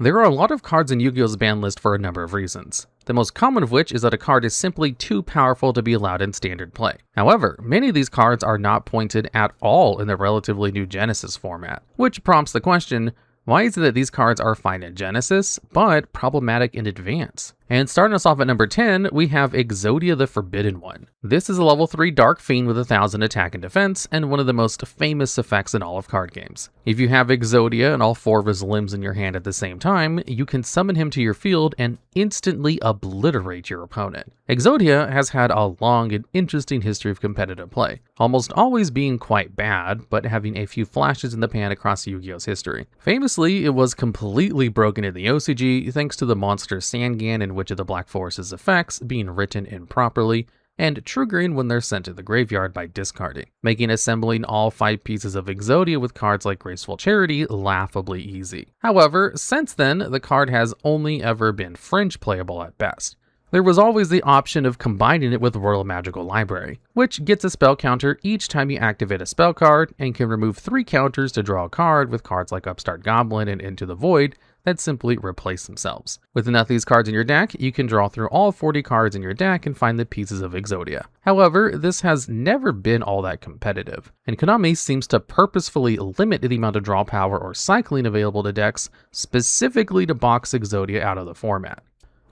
There are a lot of cards in Yu-Gi-Oh's ban list for a number of reasons. The most common of which is that a card is simply too powerful to be allowed in standard play. However, many of these cards are not pointed at all in the relatively new Genesys format, which prompts the question, why is it that these cards are fine in Genesys, but problematic in Advance? And starting us off at number 10, we have Exodia the Forbidden One. This is a level 3 Dark Fiend with 1000 attack and defense, and one of the most famous effects in all of card games. If you have Exodia and all 4 of his limbs in your hand at the same time, you can summon him to your field and instantly obliterate your opponent. Exodia has had a long and interesting history of competitive play, almost always being quite bad, but having a few flashes in the pan across Yu-Gi-Oh's history. Famously, it was completely broken in the OCG thanks to the monster Sangan and Witch of the Black Forest's effects being written improperly and triggering when they're sent to the graveyard by discarding, making assembling all 5 pieces of Exodia with cards like Graceful Charity laughably easy. However, since then, the card has only ever been fringe playable at best. There was always the option of combining it with Royal Magical Library, which gets a spell counter each time you activate a spell card and can remove 3 counters to draw a card with cards like Upstart Goblin and Into the Void that simply replace themselves. With enough of these cards in your deck, you can draw through all 40 cards in your deck and find the pieces of Exodia. However, this has never been all that competitive, and Konami seems to purposefully limit the amount of draw power or cycling available to decks specifically to box Exodia out of the format.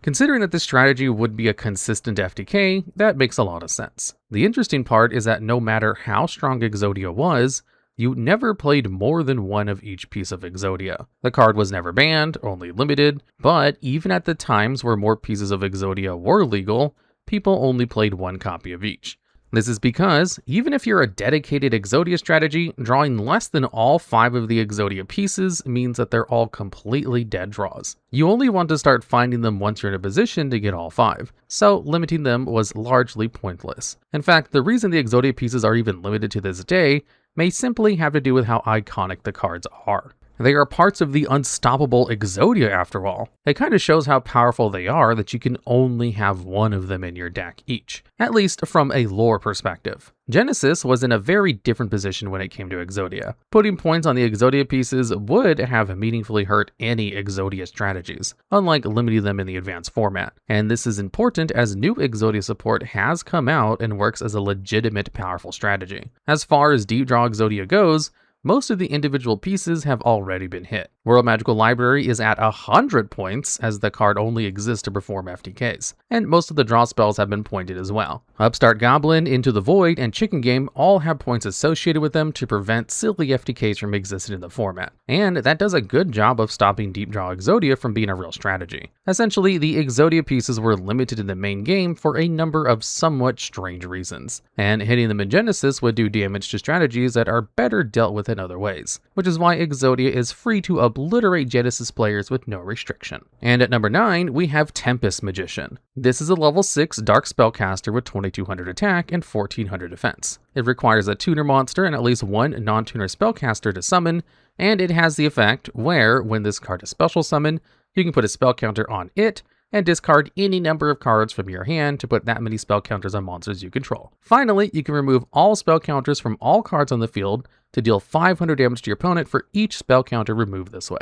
Considering that this strategy would be a consistent FTK, that makes a lot of sense. The interesting part is that no matter how strong Exodia was, you never played more than one of each piece of Exodia. The card was never banned, only limited, but even at the times where more pieces of Exodia were legal, people only played one copy of each. This is because, even if you're a dedicated Exodia strategy, drawing less than all 5 of the Exodia pieces means that they're all completely dead draws. You only want to start finding them once you're in a position to get all 5, so limiting them was largely pointless. In fact, the reason the Exodia pieces are even limited to this day may simply have to do with how iconic the cards are. They are parts of the unstoppable Exodia after all. It kind of shows how powerful they are that you can only have one of them in your deck each, at least from a lore perspective. Genesys was in a very different position when it came to Exodia. Putting points on the Exodia pieces would have meaningfully hurt any Exodia strategies, unlike limiting them in the advanced format. And this is important as new Exodia support has come out and works as a legitimate powerful strategy. As far as deep draw Exodia goes, most of the individual pieces have already been hit. Royal Magical Library is at 100 points, as the card only exists to perform FTKs, and most of the draw spells have been pointed as well. Upstart Goblin, Into the Void, and Chicken Game all have points associated with them to prevent silly FTKs from existing in the format, and that does a good job of stopping deep draw Exodia from being a real strategy. Essentially, the Exodia pieces were limited in the main game for a number of somewhat strange reasons, and hitting them in Genesys would do damage to strategies that are better dealt with in other ways, which is why Exodia is free to obliterate Genesys players with no restriction. And at number 9, we have Tempest Magician. This is a level 6 Dark Spellcaster with 2200 attack and 1400 defense. It requires a tuner monster and at least one non-tuner spellcaster to summon, and it has the effect where, when this card is special summon, you can put a spell counter on it and discard any number of cards from your hand to put that many spell counters on monsters you control. Finally, you can remove all spell counters from all cards on the field to deal 500 damage to your opponent for each spell counter removed this way.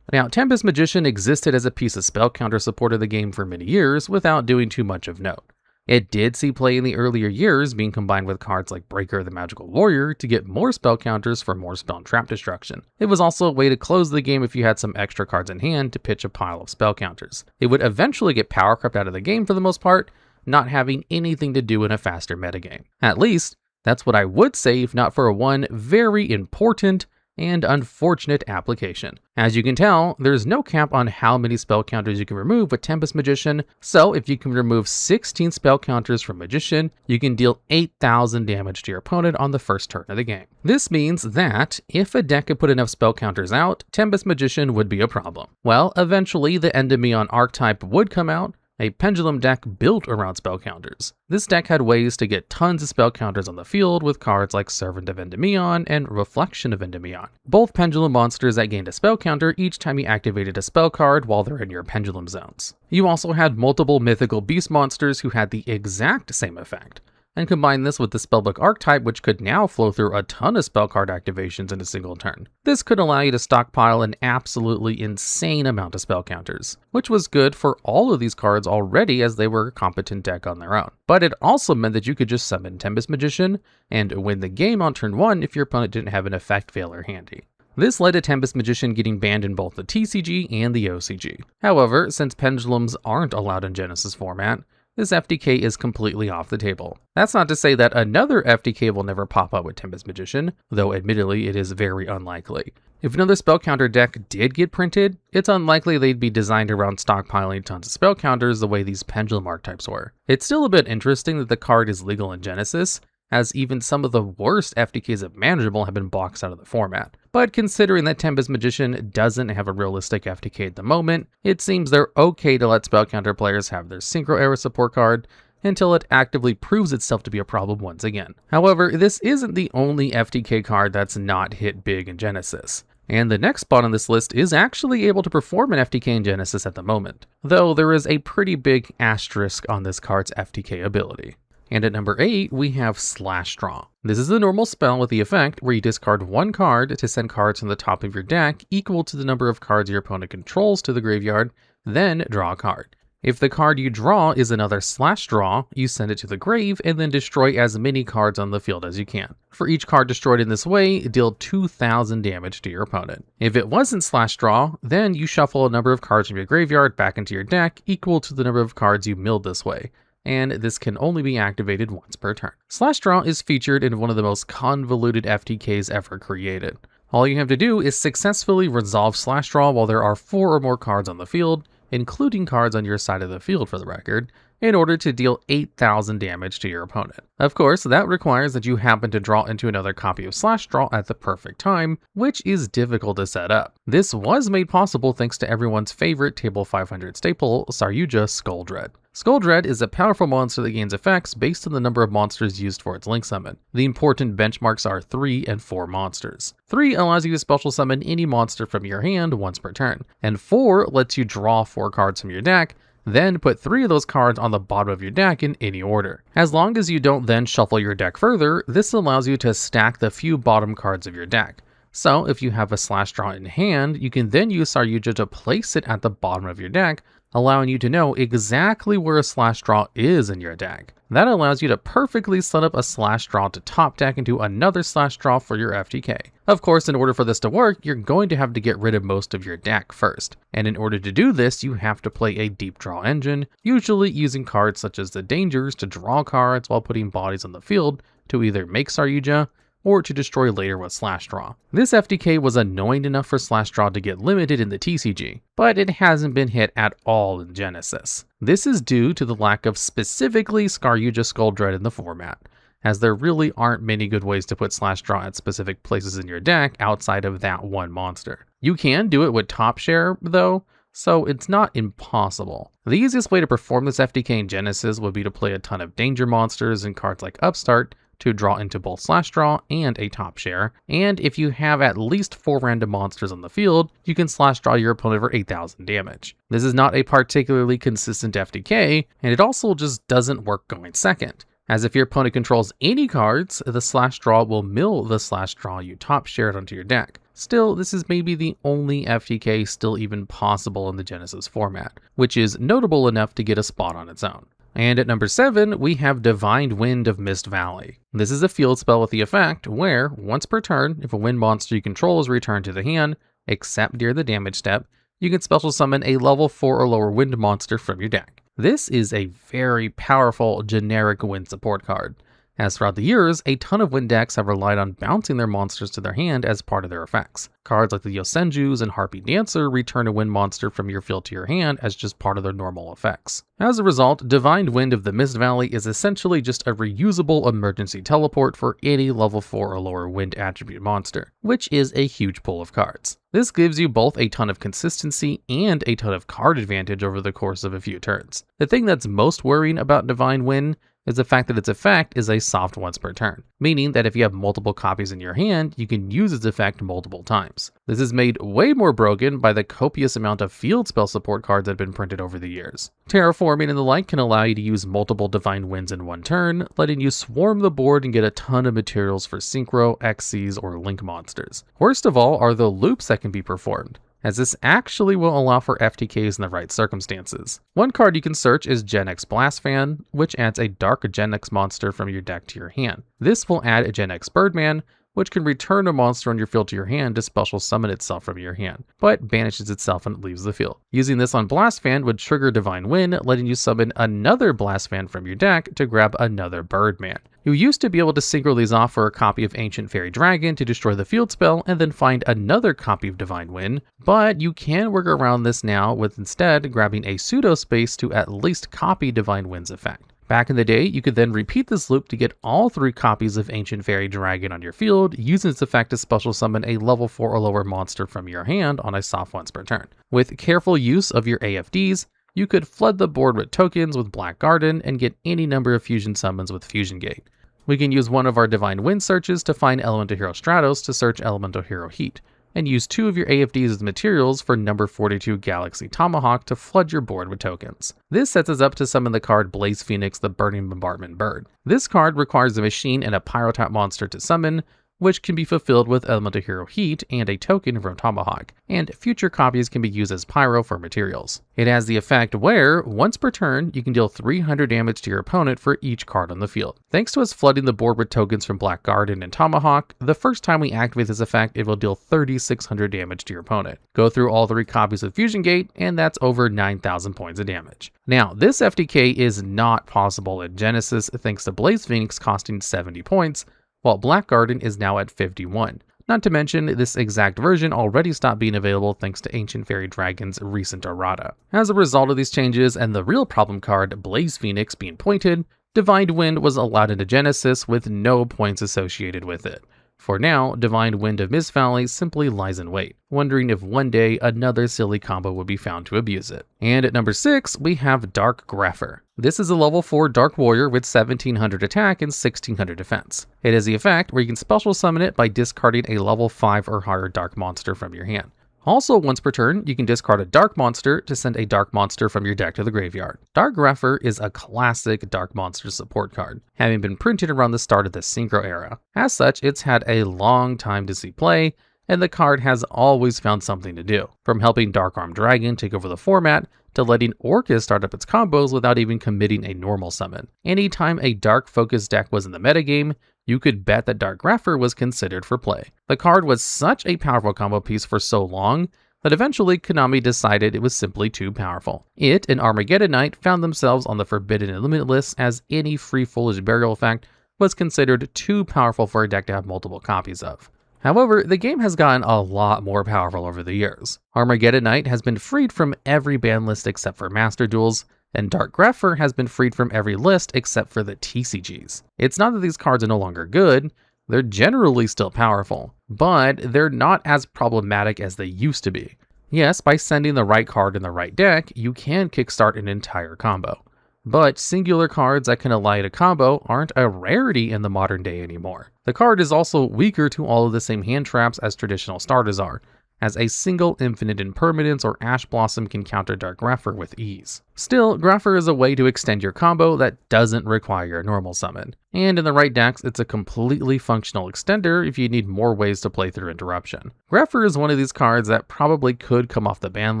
Now, Tempest Magician existed as a piece of spell counter support of the game for many years without doing too much of note. It did see play in the earlier years, being combined with cards like Breaker the Magical Warrior to get more spell counters for more spell and trap destruction. It was also a way to close the game if you had some extra cards in hand to pitch a pile of spell counters. It would eventually get power crept out of the game for the most part, not having anything to do in a faster metagame. At least, that's what I would say if not for one very important and unfortunate application. As you can tell, there's no cap on how many spell counters you can remove with Tempest Magician, so if you can remove 16 spell counters from Magician, you can deal 8,000 damage to your opponent on the first turn of the game. This means that, if a deck could put enough spell counters out, Tempest Magician would be a problem. Well, eventually the Endymion archetype would come out, a pendulum deck built around spell counters. This deck had ways to get tons of spell counters on the field with cards like Servant of Endymion and Reflection of Endymion, both pendulum monsters that gained a spell counter each time you activated a spell card while they're in your pendulum zones. You also had multiple mythical beast monsters who had the exact same effect. and combine this with the spellbook archetype, which could now flow through a ton of spell card activations in a single turn. This could allow you to stockpile an absolutely insane amount of spell counters, which was good for all of these cards already as they were a competent deck on their own. But it also meant that you could just summon Tempest Magician and win the game on turn 1 if your opponent didn't have an effect veiler handy. This led to Tempest Magician getting banned in both the TCG and the OCG. However, since pendulums aren't allowed in Genesys format, this FTK is completely off the table. That's not to say that another FTK will never pop up with Tempest Magician, though admittedly it is very unlikely. If another spell counter deck did get printed, it's unlikely they'd be designed around stockpiling tons of spell counters the way these pendulum archetypes were. It's still a bit interesting that the card is legal in Genesys, as even some of the worst FTKs of Manageable have been boxed out of the format. But considering that Tempest Magician doesn't have a realistic FTK at the moment, it seems they're okay to let spell counter players have their Synchro Era support card until it actively proves itself to be a problem once again. However, this isn't the only FTK card that's not hit big in Genesys. And the next spot on this list is actually able to perform an FTK in Genesys at the moment, though there is a pretty big asterisk on this card's FTK ability. And at number 8, we have Slash Draw. This is a normal spell with the effect where you discard one card to send cards from the top of your deck equal to the number of cards your opponent controls to the graveyard, then draw a card. If the card you draw is another Slash Draw, you send it to the grave and then destroy as many cards on the field as you can. For each card destroyed in this way, deal 2,000 damage to your opponent. If it wasn't Slash Draw, then you shuffle a number of cards from your graveyard back into your deck equal to the number of cards you milled this way, and this can only be activated once per turn. Slash Draw is featured in one of the most convoluted FTKs ever created. All you have to do is successfully resolve Slash Draw while there are 4 or more cards on the field, including cards on your side of the field for the record, in order to deal 8,000 damage to your opponent. Of course, that requires that you happen to draw into another copy of Slash Draw at the perfect time, which is difficult to set up. This was made possible thanks to everyone's favorite Table 500 staple, Saryuja Skuldred. Skuldred is a powerful monster that gains effects based on the number of monsters used for its Link Summon. The important benchmarks are 3 and 4 monsters. 3 allows you to special summon any monster from your hand once per turn, and 4 lets you draw 4 cards from your deck, then put 3 of those cards on the bottom of your deck in any order. As long as you don't then shuffle your deck further, this allows you to stack the few bottom cards of your deck. So if you have a Slash Draw in hand, you can then use Saryuja to place it at the bottom of your deck, allowing you to know exactly where a Slash Draw is in your deck. That allows you to perfectly set up a Slash Draw to top deck into another Slash Draw for your FTK. Of course, in order for this to work, you're going to have to get rid of most of your deck first. And in order to do this, you have to play a deep draw engine, usually using cards such as the Dangers to draw cards while putting bodies on the field to either make Saryuja or to destroy later with Slash Draw. This FTK was annoying enough for Slash Draw to get limited in the TCG, but it hasn't been hit at all in Genesys. This is due to the lack of specifically Saryuja Skuldred in the format, as there really aren't many good ways to put Slash Draw at specific places in your deck outside of that one monster. You can do it with Top Share though, so it's not impossible. The easiest way to perform this FTK in Genesys would be to play a ton of danger monsters and cards like Upstart to draw into both Slash Draw and a Top Share, and if you have at least 4 random monsters on the field, you can Slash Draw your opponent for 8,000 damage. This is not a particularly consistent FTK, and it also just doesn't work going second, as if your opponent controls any cards, the Slash Draw will mill the Slash Draw you Top Shared onto your deck. Still, this is maybe the only FTK still even possible in the Genesys format, which is notable enough to get a spot on its own. And at number 7, we have Divine Wind of Mist Valley. This is a field spell with the effect where, once per turn, if a wind monster you control is returned to the hand, except near the damage step, you can special summon a level 4 or lower wind monster from your deck. This is a very powerful generic wind support card, as throughout the years, a ton of wind decks have relied on bouncing their monsters to their hand as part of their effects. Cards like the Yosenjus and Harpy Dancer return a wind monster from your field to your hand as just part of their normal effects. As a result, Divine Wind of the Mist Valley is essentially just a reusable emergency teleport for any level 4 or lower wind attribute monster, which is a huge pool of cards. This gives you both a ton of consistency and a ton of card advantage over the course of a few turns. The thing that's most worrying about Divine Wind is the fact that its effect is a soft once per turn, meaning that if you have multiple copies in your hand, you can use its effect multiple times. This is made way more broken by the copious amount of field spell support cards that have been printed over the years. Terraforming and the like can allow you to use multiple Divine Winds in one turn, letting you swarm the board and get a ton of materials for Synchro, Xyz, or Link monsters. Worst of all are the loops that can be performed, as this actually will allow for FTKs in the right circumstances. One card you can search is Gen X Blast Fan, which adds a dark Gen X monster from your deck to your hand. This will add a Gen X Birdman, which can return a monster on your field to your hand to special summon itself from your hand, but banishes itself when it leaves the field. Using this on Blast Fan would trigger Divine Wind, letting you summon another Blast Fan from your deck to grab another Birdman. You used to be able to synchro these off for a copy of Ancient Fairy Dragon to destroy the field spell and then find another copy of Divine Wind, but you can work around this now with instead grabbing a pseudo space to at least copy Divine Wind's effect. Back in the day, you could then repeat this loop to get all 3 copies of Ancient Fairy Dragon on your field, using its effect to special summon a level 4 or lower monster from your hand on a soft once per turn. With careful use of your AFDs, you could flood the board with tokens with Black Garden and get any number of fusion summons with Fusion Gate. We can use one of our Divine Wind searches to find Elemental Hero Stratos to search Elemental Hero Heat, and use 2 of your AFDs as materials for number 42 Galaxy Tomahawk to flood your board with tokens. This sets us up to summon the card Blaze Phoenix the Burning Bombardment Bird. This card requires a machine and a Pyrotap monster to summon, which can be fulfilled with Elemental Hero Heat and a token from Tomahawk, and future copies can be used as Pyro for materials. It has the effect where, once per turn, you can deal 300 damage to your opponent for each card on the field. Thanks to us flooding the board with tokens from Black Garden and Tomahawk, the first time we activate this effect, it will deal 3,600 damage to your opponent. Go through all 3 copies of Fusion Gate, and that's over 9,000 points of damage. Now, this FTK is not possible in Genesys thanks to Blaze Phoenix costing 70 points, while Black Garden is now at 51. Not to mention, this exact version already stopped being available thanks to Ancient Fairy Dragon's recent errata. As a result of these changes and the real problem card, Blaze Phoenix, being pointed, Divine Wind was allowed into Genesys with no points associated with it. For now, Divine Wind of Mist Valley simply lies in wait, wondering if one day another silly combo would be found to abuse it. And at number 6, we have Dark Grepher. This is a level 4 Dark Warrior with 1700 attack and 1600 defense. It has the effect where you can special summon it by discarding a level 5 or higher dark monster from your hand. Also, once per turn, you can discard a dark monster to send a dark monster from your deck to the graveyard. Dark Grepher is a classic dark monster support card, having been printed around the start of the Synchro era. As such, it's had a long time to see play, and the card has always found something to do, from helping Dark Arm Dragon take over the format, to letting Orcus start up its combos without even committing a normal summon. Anytime a dark focused deck was in the metagame, you could bet that Dark Grepher was considered for play. The card was such a powerful combo piece for so long that eventually Konami decided it was simply too powerful. It and Armageddon Knight found themselves on the Forbidden and Limited list, as any free Foolish Burial effect was considered too powerful for a deck to have multiple copies of. However, the game has gotten a lot more powerful over the years. Armageddon Knight has been freed from every ban list except for Master Duels, and Dark Grepher has been freed from every list except for the TCGs. It's not that these cards are no longer good, they're generally still powerful, but they're not as problematic as they used to be. Yes, by sending the right card in the right deck, you can kickstart an entire combo. But singular cards that can allow you to combo aren't a rarity in the modern day anymore. The card is also weaker to all of the same hand traps as traditional starters are, as a single Infinite Impermanence or Ash Blossom can counter Dark Grepher with ease. Still, Grepher is a way to extend your combo that doesn't require a normal summon, and in the right decks, it's a completely functional extender if you need more ways to play through Interruption. Grepher is one of these cards that probably could come off the ban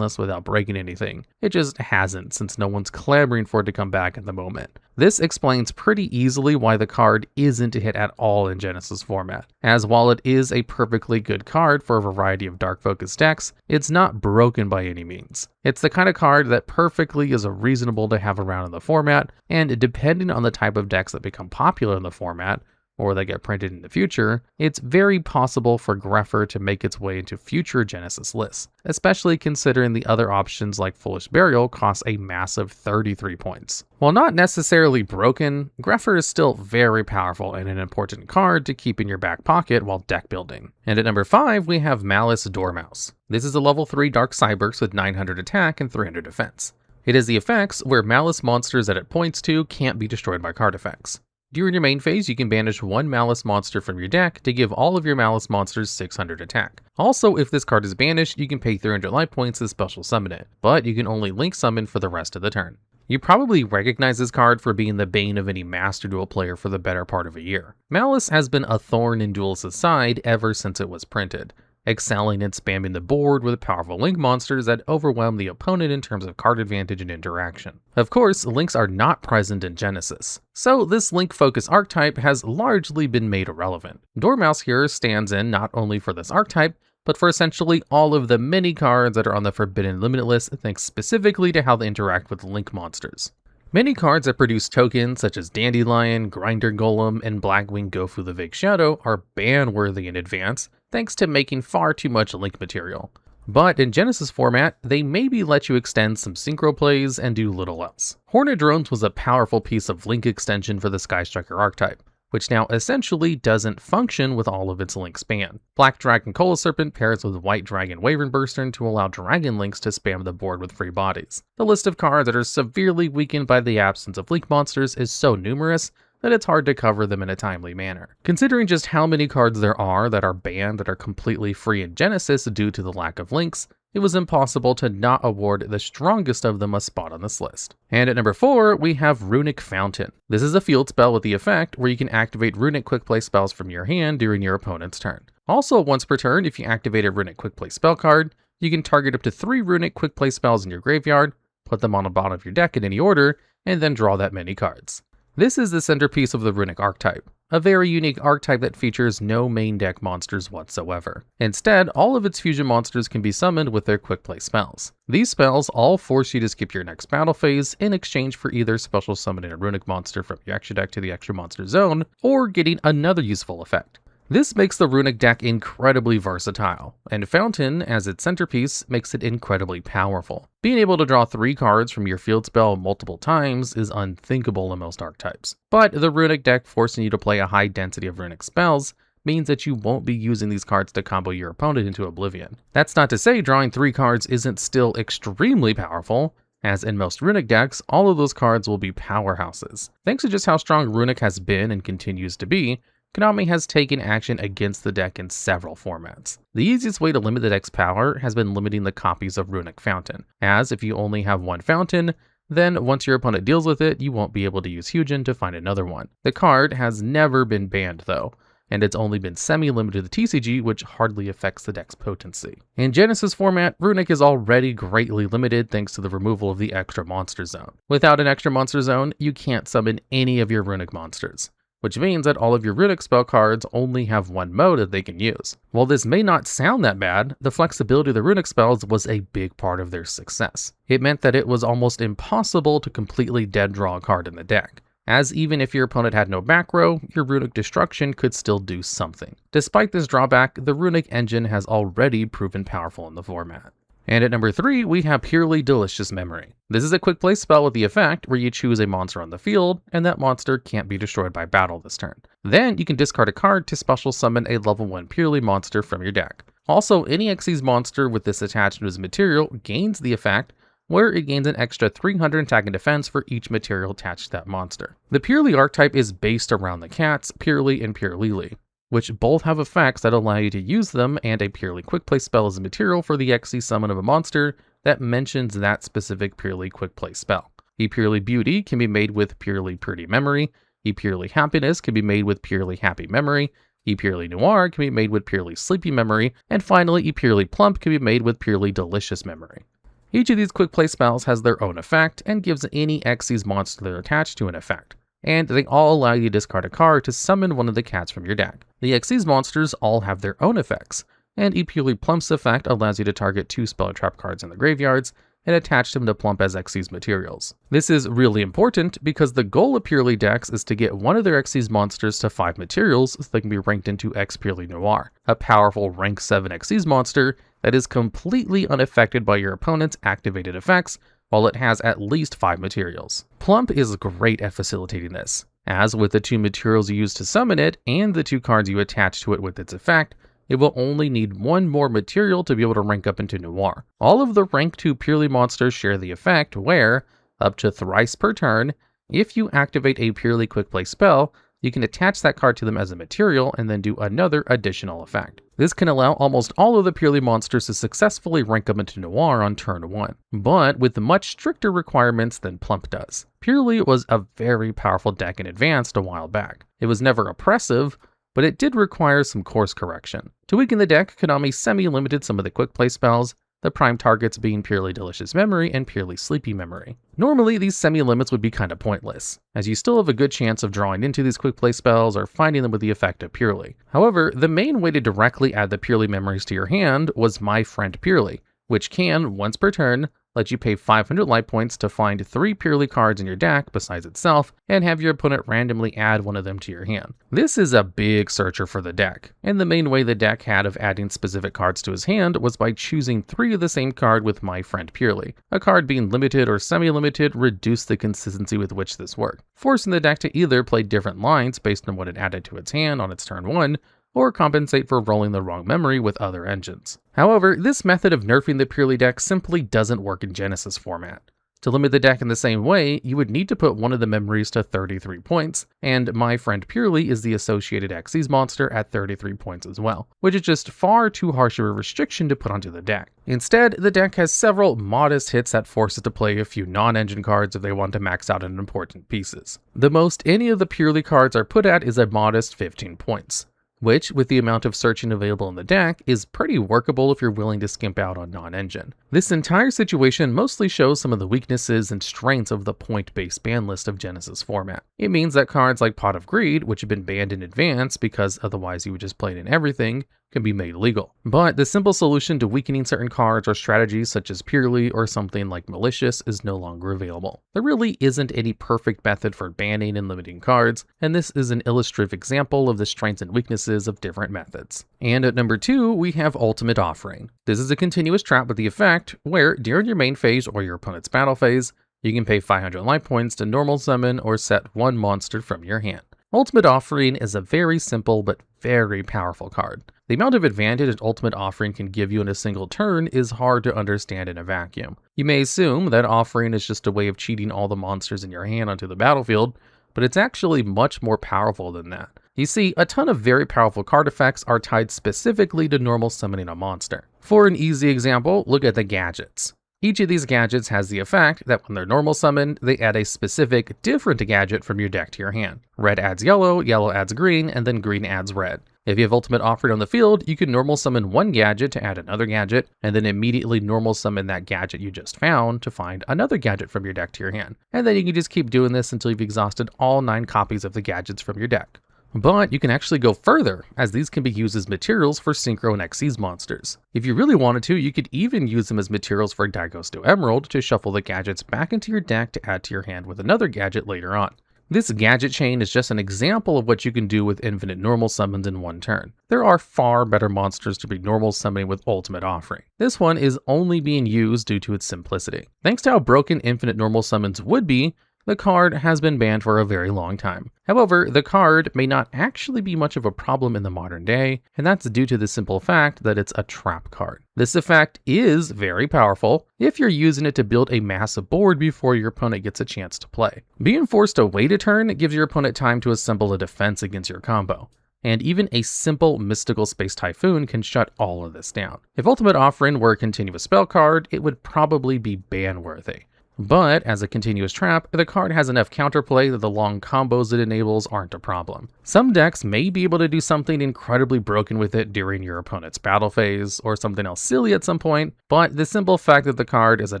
list without breaking anything. It just hasn't, since no one's clamoring for it to come back at the moment. This explains pretty easily why the card isn't a hit at all in Genesys format, as while it is a perfectly good card for a variety of dark focused decks, it's not broken by any means. It's the kind of card that perfectly is reasonable to have around in the format, and depending on the type of decks that become popular in the format, or that get printed in the future, it's very possible for Grepher to make its way into future Genesys lists, especially considering the other options like Foolish Burial cost a massive 33 points. While not necessarily broken, Grepher is still very powerful and an important card to keep in your back pocket while deck building. And at number 5, we have Maliss Dormouse. This is a level 3 Dark Cyberx with 900 attack and 300 defense. It is the effects where Maliss monsters that it points to can't be destroyed by card effects. During your main phase, you can banish one Maliss monster from your deck to give all of your Maliss monsters 600 attack. Also, if this card is banished, you can pay 300 life points to special summon it, but you can only link summon for the rest of the turn. You probably recognize this card for being the bane of any Master Duel player for the better part of a year. Maliss has been a thorn in Duelist's side ever since it was printed, excelling in spamming the board with powerful link monsters that overwhelm the opponent in terms of card advantage and interaction. Of course, links are not present in Genesys, so this link focus archetype has largely been made irrelevant. Dormouse here stands in not only for this archetype, but for essentially all of the many cards that are on the Forbidden Limited list thanks specifically to how they interact with link monsters. Many cards that produce tokens such as Dandelion, Grinder Golem, and Blackwing Gofu the Vague Shadow are ban-worthy in advance, thanks to making far too much link material. But in Genesys format, they maybe let you extend some synchro plays and do little else. Hornet Drones was a powerful piece of link extension for the Sky Striker archetype, which now essentially doesn't function with all of its link span. Black Dragon Cola Serpent pairs with White Dragon Wyvern Burster to allow Dragon Links to spam the board with free bodies. The list of cards that are severely weakened by the absence of link monsters is so numerous that it's hard to cover them in a timely manner. Considering just how many cards there are that are banned that are completely free in Genesys due to the lack of links, it was impossible to not award the strongest of them a spot on this list. And at number 4, we have Runick Fountain. This is a field spell with the effect where you can activate Runick Quick Play spells from your hand during your opponent's turn. Also, once per turn, if you activate a Runick Quick Play spell card, you can target up to 3 Runick Quick Play spells in your graveyard, put them on the bottom of your deck in any order, and then draw that many cards. This is the centerpiece of the Runick archetype, a very unique archetype that features no main deck monsters whatsoever. Instead, all of its fusion monsters can be summoned with their quick play spells. These spells all force you to skip your next battle phase in exchange for either special summoning a Runick monster from your extra deck to the extra monster zone, or getting another useful effect. This makes the Runick deck incredibly versatile, and Fountain, as its centerpiece, makes it incredibly powerful. Being able to draw 3 cards from your field spell multiple times is unthinkable in most archetypes. But the Runick deck forcing you to play a high density of Runick spells means that you won't be using these cards to combo your opponent into oblivion. That's not to say drawing 3 cards isn't still extremely powerful, as in most Runick decks, all of those cards will be powerhouses. Thanks to just how strong Runick has been and continues to be, Konami has taken action against the deck in several formats. The easiest way to limit the deck's power has been limiting the copies of Runick Fountain, as if you only have one Fountain, then once your opponent deals with it, you won't be able to use Hyujin to find another one. The card has never been banned though, and it's only been semi-limited to TCG, which hardly affects the deck's potency. In Genesys format, Runick is already greatly limited thanks to the removal of the extra monster zone. Without an extra monster zone, you can't summon any of your Runick monsters, which means that all of your Runick spell cards only have one mode that they can use. While this may not sound that bad, the flexibility of the Runick spells was a big part of their success. It meant that it was almost impossible to completely dead draw a card in the deck, as even if your opponent had no back row, your Runick Destruction could still do something. Despite this drawback, the Runick engine has already proven powerful in the format. And at number 3, we have Purrely Delicious Memory. This is a quick play spell with the effect where you choose a monster on the field, and that monster can't be destroyed by battle this turn. Then you can discard a card to special summon a level 1 Purrely monster from your deck. Also, any Xyz monster with this attached to its material gains the effect where it gains an extra 300 attack and defense for each material attached to that monster. The Purrely archetype is based around the cats, Purrely and Purrely, which both have effects that allow you to use them, and a Purrely quick play spell is a material for the Xyz summon of a monster that mentions that specific Purrely quick play spell. A Purrely Beauty can be made with Purrely Pretty Memory, a Purrely Happiness can be made with Purrely Happy Memory, a Purrely Noir can be made with Purrely Sleepy Memory, and finally a Purrely Plump can be made with Purrely Delicious Memory. Each of these quick play spells has their own effect and gives any Xyz monster they're attached to an effect, and they all allow you to discard a card to summon one of the cats from your deck. The Xyz monsters all have their own effects, and a Purrely Plump's effect allows you to target 2 spell trap cards in the graveyards and attach them to Plump as Xyz materials. This is really important because the goal of Purrely decks is to get one of their Xyz monsters to 5 materials so they can be ranked into X Purrely Noir, a powerful rank 7 Xyz monster that is completely unaffected by your opponent's activated effects, while it has at least 5 materials. Plump is great at facilitating this, as with the 2 materials you use to summon it and the 2 cards you attach to it with its effect, it will only need one more material to be able to rank up into Noir. All of the rank 2 Purrely monsters share the effect where, up to thrice per turn, if you activate a Purrely quick play spell, you can attach that card to them as a material and then do another additional effect. This can allow almost all of the Purrely monsters to successfully rank up into Noir on turn 1, but with much stricter requirements than Plump does. Purrely was a very powerful deck in Advanced a while back. It was never oppressive, but it did require some course correction. To weaken the deck, Konami semi-limited some of the quick play spells, the prime targets being Purrely Delicious Memory and Purrely Sleepy Memory. Normally, these semi-limits would be kinda pointless, as you still have a good chance of drawing into these quick play spells or finding them with the effect of Purrely. However, the main way to directly add the Purrely memories to your hand was My Friend Purrely, which can, once per turn, let you pay 500 life points to find 3 Purrely cards in your deck besides itself, and have your opponent randomly add one of them to your hand. This is a big searcher for the deck, and the main way the deck had of adding specific cards to his hand was by choosing 3 of the same card with My Friend Purrely. A card being limited or semi-limited reduced the consistency with which this worked, forcing the deck to either play different lines based on what it added to its hand on its turn 1, or compensate for rolling the wrong memory with other engines. However, this method of nerfing the Purrely deck simply doesn't work in Genesys format. To limit the deck in the same way, you would need to put one of the memories to 33 points, and My Friend Purrely is the associated Xyz monster at 33 points as well, which is just far too harsh of a restriction to put onto the deck. Instead, the deck has several modest hits that force it to play a few non-engine cards if they want to max out on important pieces. The most any of the Purrely cards are put at is a modest 15 points. Which, with the amount of searching available in the deck, is pretty workable if you're willing to skimp out on non-engine. This entire situation mostly shows some of the weaknesses and strengths of the point-based ban list of Genesys format. It means that cards like Pot of Greed, which have been banned in advance because otherwise you would just play it in everything, can be made legal. But the simple solution to weakening certain cards or strategies such as Purrely or something like Malicious is no longer available. There really isn't any perfect method for banning and limiting cards, and this is an illustrative example of the strengths and weaknesses of different methods. And at number 2, we have Ultimate Offering. This is a continuous trap with the effect where, during your main phase or your opponent's battle phase, you can pay 500 life points to normal summon or set one monster from your hand. Ultimate Offering is a very simple but very powerful card. The amount of advantage an Ultimate Offering can give you in a single turn is hard to understand in a vacuum. You may assume that Offering is just a way of cheating all the monsters in your hand onto the battlefield, but it's actually much more powerful than that. You see, a ton of very powerful card effects are tied specifically to normal summoning a monster. For an easy example, look at the gadgets. Each of these gadgets has the effect that when they're normal summoned, they add a specific different gadget from your deck to your hand. Red adds yellow, yellow adds green, and then green adds red. If you have Ultimate Offering on the field, you can normal summon one gadget to add another gadget, and then immediately normal summon that gadget you just found to find another gadget from your deck to your hand. And then you can just keep doing this until you've exhausted all 9 copies of the gadgets from your deck. But you can actually go further, as these can be used as materials for Synchro and Xyz monsters. If you really wanted to, you could even use them as materials for Dagosto Emerald to shuffle the gadgets back into your deck to add to your hand with another gadget later on. This gadget chain is just an example of what you can do with infinite normal summons in one turn. There are far better monsters to be normal summoning with Ultimate Offering. This one is only being used due to its simplicity. Thanks to how broken infinite normal summons would be, the card has been banned for a very long time. However, the card may not actually be much of a problem in the modern day, and that's due to the simple fact that it's a trap card. This effect is very powerful if you're using it to build a massive board before your opponent gets a chance to play. Being forced to wait a turn gives your opponent time to assemble a defense against your combo. And even a simple Mystical Space Typhoon can shut all of this down. If Ultimate Offering were a continuous spell card, it would probably be ban-worthy. But as a continuous trap, the card has enough counterplay that the long combos it enables aren't a problem. Some decks may be able to do something incredibly broken with it during your opponent's battle phase, or something else silly at some point, but the simple fact that the card is a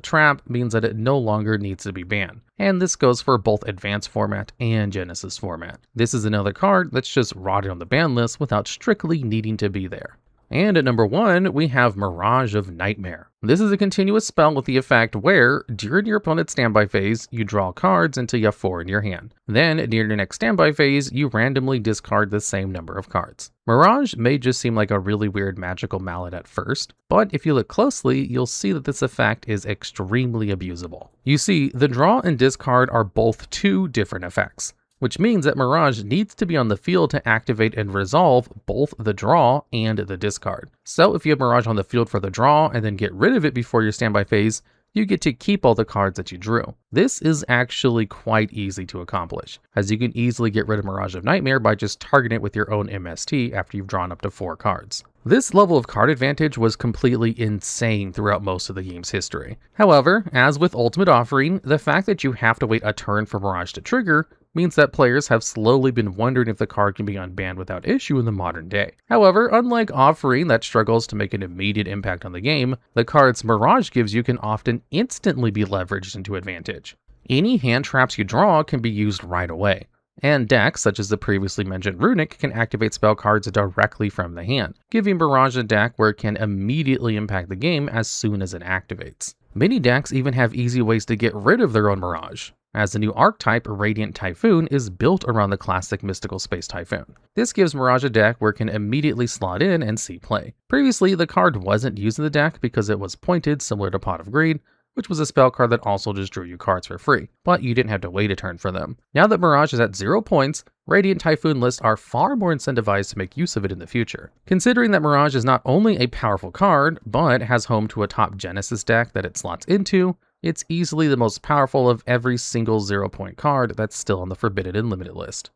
trap means that it no longer needs to be banned. And this goes for both Advanced format and Genesys format. This is another card that's just rotted on the ban list without strictly needing to be there. And at number 1, we have Mirage of Nightmare. This is a continuous spell with the effect where, during your opponent's standby phase, you draw cards until you have 4 in your hand. Then, during your next standby phase, you randomly discard the same number of cards. Mirage may just seem like a really weird magical mallet at first, but if you look closely, you'll see that this effect is extremely abusable. You see, the draw and discard are both 2 different effects. which means that Mirage needs to be on the field to activate and resolve both the draw and the discard. So if you have Mirage on the field for the draw and then get rid of it before your standby phase, you get to keep all the cards that you drew. This is actually quite easy to accomplish, as you can easily get rid of Mirage of Nightmare by just targeting it with your own MST after you've drawn up to 4 cards. This level of card advantage was completely insane throughout most of the game's history. However, as with Ultimate Offering, the fact that you have to wait a turn for Mirage to trigger means that players have slowly been wondering if the card can be unbanned without issue in the modern day. However, unlike Offering that struggles to make an immediate impact on the game, the cards Mirage gives you can often instantly be leveraged into advantage. Any hand traps you draw can be used right away, and decks such as the previously mentioned Runick can activate spell cards directly from the hand, giving Mirage a deck where it can immediately impact the game as soon as it activates. Many decks even have easy ways to get rid of their own Mirage, as the new archetype Radiant Typhoon is built around the classic Mystical Space Typhoon. This gives Mirage a deck where it can immediately slot in and see play. Previously, the card wasn't used in the deck because it was pointed similar to Pot of Greed, which was a spell card that also just drew you cards for free, but you didn't have to wait a turn for them. Now that Mirage is at 0 points, Radiant Typhoon lists are far more incentivized to make use of it in the future. Considering that Mirage is not only a powerful card, but has home to a top Genesys deck that it slots into, it's easily the most powerful of every single 0-point card that's still on the Forbidden and Limited list.